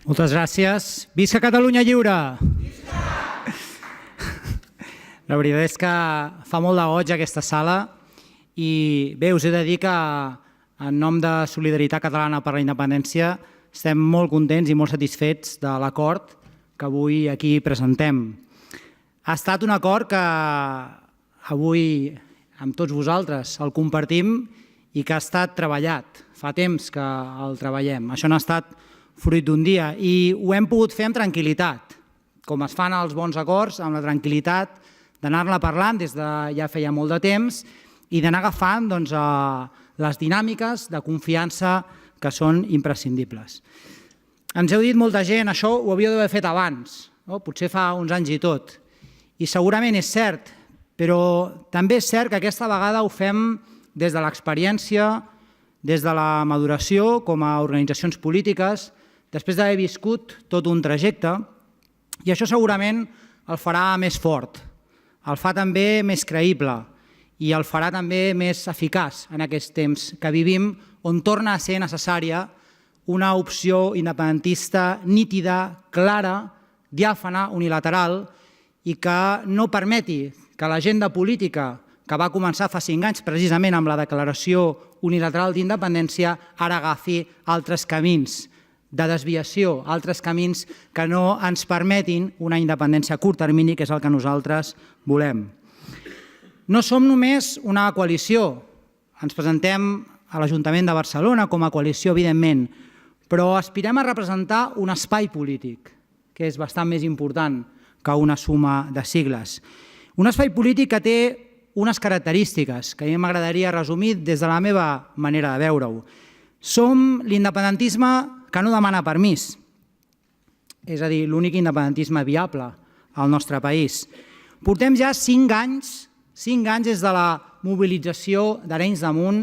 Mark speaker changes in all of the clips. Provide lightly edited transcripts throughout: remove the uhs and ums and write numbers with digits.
Speaker 1: Moltes gràcies. Visca Catalunya Lliure! Visca! La veritat és que fa molt de goig aquesta sala i bé, us he de dir que en nom de Solidaritat Catalana per la Independència estem molt contents i molt satisfets de l'acord que avui aquí presentem. Ha estat un acord que avui amb tots vosaltres el compartim i que ha estat treballat. Fa temps que el treballem. Això no ha estat fruit d'un dia i ho hem pogut fer amb tranquil·litat, com es fan els bons acords, amb la tranquil·litat d'anar-ne parlant des de ja feia molt de temps i d'anar agafant les dinàmiques de confiança que són imprescindibles. Ens heu dit molta gent, això ho havíeu d'haver fet abans, potser fa uns anys i tot, i segurament és cert, però també és cert que aquesta vegada ho fem des de l'experiència, des de la maduració com a organitzacions polítiques, després d'haver viscut tot un trajecte, i això segurament el farà més fort, el fa també més creïble i el farà també més eficaç en aquests temps que vivim, on torna a ser necessària una opció independentista nítida, clara, diàfana, unilateral i que no permeti que l'agenda política que va començar fa 5 anys precisament amb la declaració unilateral d'independència ara agafi altres camins de desviació, altres camins que no ens permetin una independència a curt termini, que és el que nosaltres volem. No som només una coalició, ens presentem a l'Ajuntament de Barcelona com a coalició, evidentment, però aspirem a representar un espai polític, que és bastant més important que una suma de sigles. Un espai polític que té unes característiques que a mi m'agradaria resumir des de la meva manera de veure-ho. Som l'independentisme que no demana permís, és a dir, l'únic independentisme viable al nostre país. Portem ja 5 anys des de la mobilització d'Arenys de Munt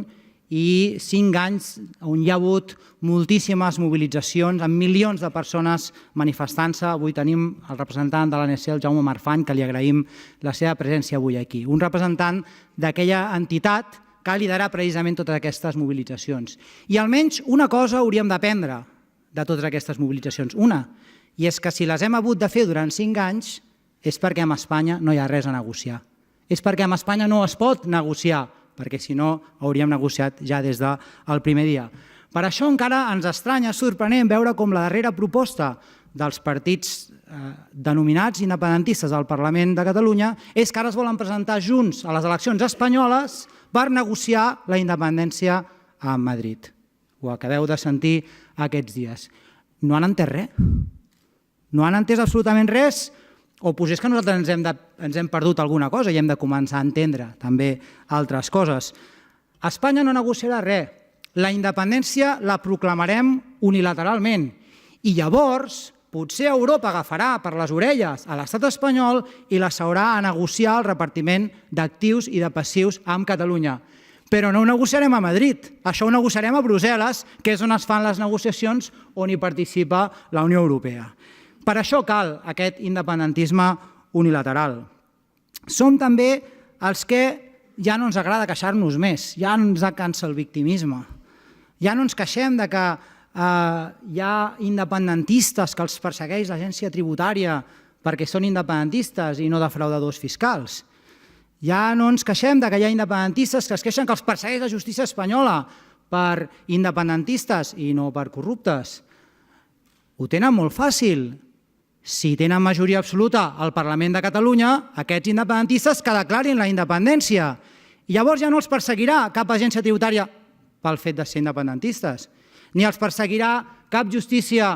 Speaker 1: i 5 anys on hi ha hagut moltíssimes mobilitzacions amb milions de persones manifestant-se. Avui tenim el representant de l'ANC, el Jaume Marfany, que li agraïm la seva presència avui aquí. Un representant d'aquella entitat que ha liderat precisament totes aquestes mobilitzacions. I almenys una cosa hauríem d'aprendre de totes aquestes mobilitzacions. Una, i és que si les hem hagut de fer durant 5 anys és perquè amb Espanya no hi ha res a negociar. És perquè amb Espanya no es pot negociar, perquè si no hauríem negociat ja des del primer dia. Per això encara ens estranya, sorprenent, veure com la darrera proposta dels partits denominats independentistes al Parlament de Catalunya és que ara es volen presentar junts a les eleccions espanyoles per negociar la independència a Madrid. Ho acabeu de sentir aquests dies. No han entès res? No han entès absolutament res? O potser és que nosaltres ens hem perdut alguna cosa i hem de començar a entendre també altres coses. Espanya no negociarà res. La independència la proclamarem unilateralment. I llavors potser Europa agafarà per les orelles a l'estat espanyol i l'asseurà a negociar el repartiment d'actius i de passius amb Catalunya. Però no ho negociarem a Madrid, això ho negociarem a Brussel·les, que és on es fan les negociacions on hi participa la Unió Europea. Per això cal aquest independentisme unilateral. Som també els que ja no ens agrada queixar-nos més, ja ens cansa el victimisme. Ja no ens queixem de que hi ha independentistes que els persegueix l'agència tributària perquè són independentistes i no defraudadors fiscals. Ja no ens queixem que hi ha independentistes que es queixen que els persegueix la justícia espanyola per independentistes i no per corruptes. Ho tenen molt fàcil. Si tenen majoria absoluta al Parlament de Catalunya, aquests independentistes que declarin la independència. I llavors ja no els perseguirà cap agència tributària pel fet de ser independentistes, ni els perseguirà cap justícia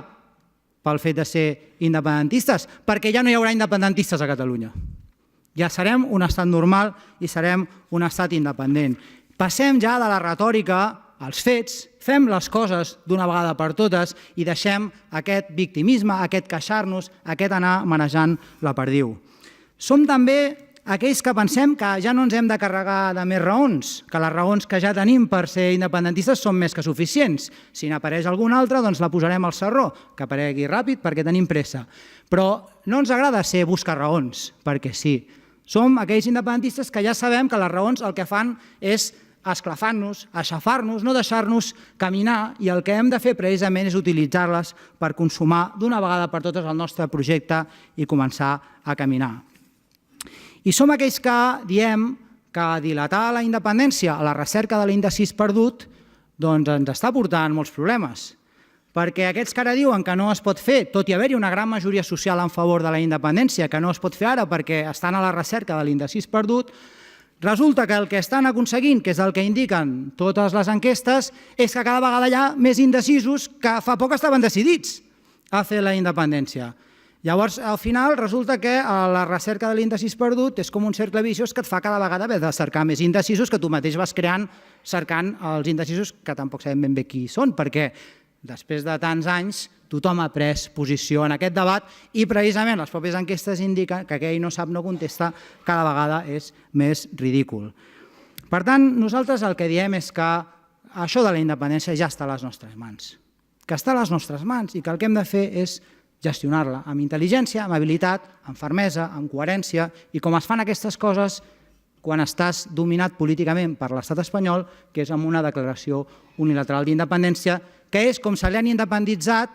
Speaker 1: pel fet de ser independentistes, perquè ja no hi haurà independentistes a Catalunya. Ja serem un estat normal i serem un estat independent. Passem ja de la retòrica als fets, fem les coses d'una vegada per totes i deixem aquest victimisme, aquest queixar-nos, aquest anar manejant la perdiu. Som també aquells que pensem que ja no ens hem de carregar de més raons, que les raons que ja tenim per ser independentistes són més que suficients. Si n'apareix alguna altra, doncs la posarem al sarró, que aparegui ràpid perquè tenim pressa. Però no ens agrada ser buscar raons, perquè sí. Som aquells independentistes que ja sabem que les raons el que fan és esclafant-nos, aixafar-nos, no deixar-nos caminar, i el que hem de fer precisament és utilitzar-les per consumar d'una vegada per totes el nostre projecte i començar a caminar. I som aquells que diem que dilatar la independència a la recerca de l'indecís perdut doncs ens està portant molts problemes. Perquè aquests que ara diuen que no es pot fer, tot i haver-hi una gran majoria social en favor de la independència, que no es pot fer ara perquè estan a la recerca de l'indecís perdut, resulta que el que estan aconseguint, que és el que indiquen totes les enquestes, és que cada vegada hi ha més indecisos que fa poc estaven decidits a fer la independència. Llavors, al final, resulta que la recerca de l'indecís perdut és com un cercle viciós que et fa cada vegada haver de cercar més indecisos que tu mateix vas creant cercant els indecisos que tampoc sabem ben bé qui són, perquè després de tants anys tothom ha pres posició en aquest debat i precisament les pròpies enquestes indiquen que aquell no sap no contesta cada vegada és més ridícul. Per tant, nosaltres el que diem és que això de la independència ja està a les nostres mans, que està a les nostres mans i que el que hem de fer és gestionar-la amb intel·ligència, amb habilitat, amb fermesa, amb coherència, i com es fan aquestes coses quan estàs dominat políticament per l'estat espanyol, que és amb una declaració unilateral d'independència, que és com se li han independitzat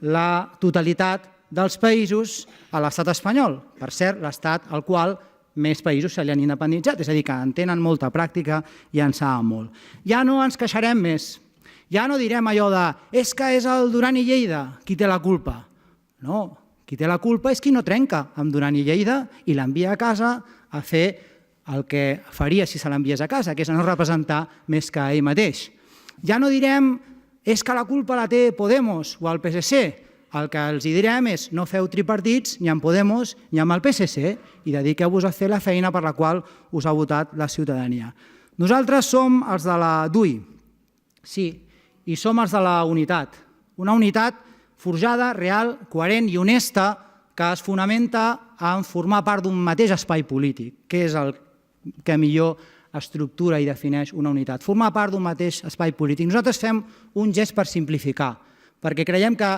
Speaker 1: la totalitat dels països a l'estat espanyol. Per cert, l'estat al qual més països se li han independitzat, és a dir, que en tenen molta pràctica i en saben molt. Ja no ens queixarem més, ja no direm allò de és que és el Duran i Lleida qui té la culpa. No, qui té la culpa és qui no trenca amb Duran i Lleida i l'envia a casa a fer el que faria si se l'enviés a casa, que és no representar més que ell mateix. Ja no direm és que la culpa la té Podemos o el PSC. El que els direm és no feu tripartits ni amb Podemos ni amb el PSC i dediqueu-vos a fer la feina per la qual us ha votat la ciutadania. Nosaltres som els de la DUI, sí, i som els de la unitat. Una unitat forjada, real, coherent i honesta que es fonamenta en formar part d'un mateix espai polític, que és el que millor estructura i defineix una unitat. Formar part d'un mateix espai polític. Nosaltres fem un gest per simplificar, perquè creiem que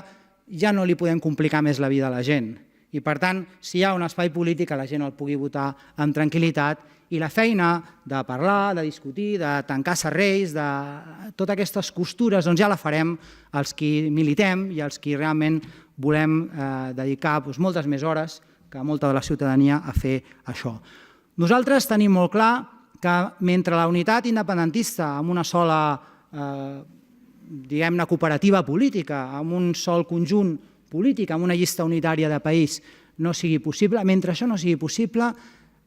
Speaker 1: ja no li podem complicar més la vida a la gent. I, per tant, si hi ha un espai polític, que la gent el pugui votar amb tranquil·litat i la feina de parlar, de discutir, de tancar serreis, de totes aquestes costures, doncs ja la farem els qui militem i els qui realment volem dedicar moltes més hores que molta de la ciutadania a fer això. Nosaltres tenim molt clar que mentre la unitat independentista amb una sola, diguem-ne, cooperativa política, amb un sol conjunt polític, amb una llista unitària de país, no sigui possible, mentre això no sigui possible,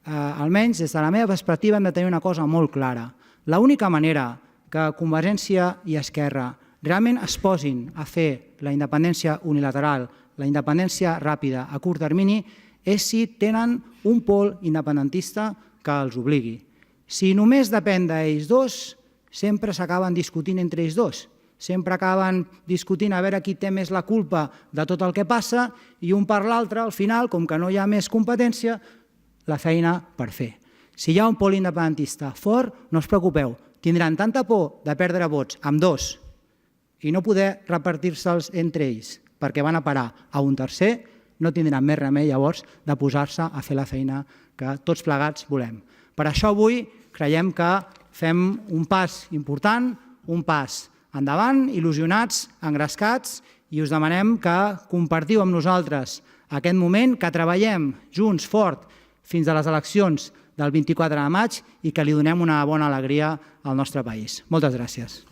Speaker 1: almenys des de la meva perspectiva hem de tenir una cosa molt clara. L'única manera que Convergència i Esquerra realment es posin a fer la independència unilateral, la independència ràpida a curt termini, és si tenen un pol independentista que els obligui. Si només depèn d'ells dos, sempre s'acaben discutint entre ells dos. Sempre acaben discutint a veure qui té més la culpa de tot el que passa i un per l'altre, al final, com que no hi ha més competència, la feina per fer. Si hi ha un pol independentista fort, no us preocupeu, tindran tanta por de perdre vots amb dos i no poder repartir-se'ls entre ells perquè van a parar a un tercer, no tindran més remei llavors de posar-se a fer la feina que tots plegats volem. Per això avui creiem que fem un pas important, un pas endavant, il·lusionats, engrescats, i us demanem que compartiu amb nosaltres aquest moment, que treballem junts fort fins a les eleccions del 24 de maig i que li donem una bona alegria al nostre país. Moltes gràcies.